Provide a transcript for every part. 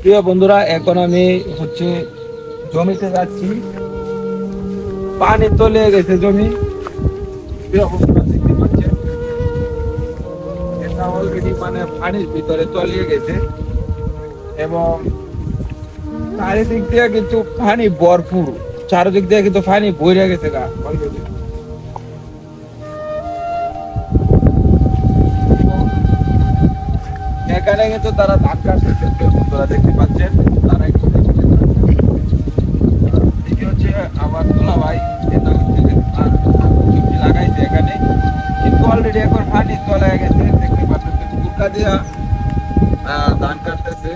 প্রিয় বন্ধুরা, এখন আমি হচ্ছে জমিতে যাচ্ছি। পানি তলিয়ে গেছে জমি। প্রিয় বন্ধুরা, দেখতে পাচ্ছেন এটা অলরেডি মানে পানির ভিতরে তলিয়ে গেছে এবং চারিদিক দিয়ে কিন্তু পানি ভরপুর। চারিদিক দিয়ে কিন্তু পানি বইরে গেছে গা অলরেডি। এখানে কিন্তু তারা ধান কাটতেছে। বন্ধুরা দেখতে পাচ্ছেন, তারা একটু দেখি হচ্ছে আমার তোলা ভাই, এটা হচ্ছে তার সবজি লাগাইছে এখানে, কিন্তু অলরেডি এখন পানি তলায় গেছে। দেখতে পাচ্ছেন কুড়কা দিয়া ধান কাটতেছে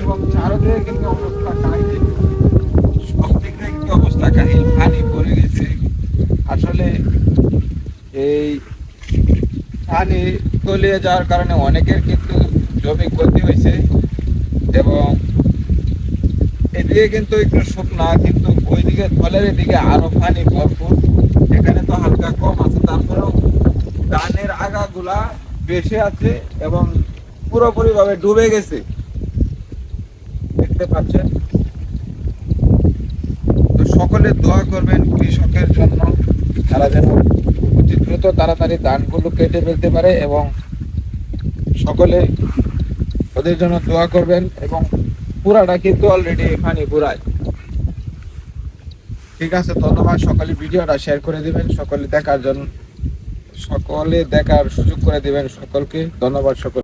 এবং চারদিকে কিন্তু অবস্থা কাহিল। সব দিক থেকে কিন্তু অবস্থা কাহিল, পানি ভরে গেছে। আসলে এই পানি তলিয়ে যাওয়ার কারণে অনেকের কিন্তু জমি ক্ষতি হয়েছে এবং এদিকে কিন্তু একটু শুকনা, কিন্তু ওইদিকে থলের এদিকে আরো পানি ভরপুর। এখানে তো হালকা কম আছে, তারপরেও ধানের আগাগুলা বেশি আছে এবং পুরোপুরি ভাবে ডুবে গেছে। দেখতে পাচ্ছেন, তো সকলে দোয়া করবেন কৃষকের জন্য, তারা যেন অতি দ্রুত তাড়াতাড়ি ধানগুলো কেটে ফেলতে পারে এবং সকলে ওদের জন্য দোয়া করবেন। এবং পুরাটা কিন্তু অলরেডি পানি পুরায়। ঠিক আছে, ধন্যবাদ। সকলে ভিডিওটা শেয়ার করে দিবেন, সকলে দেখার সুযোগ করে দিবেন। সকলকে ধন্যবাদ। সকল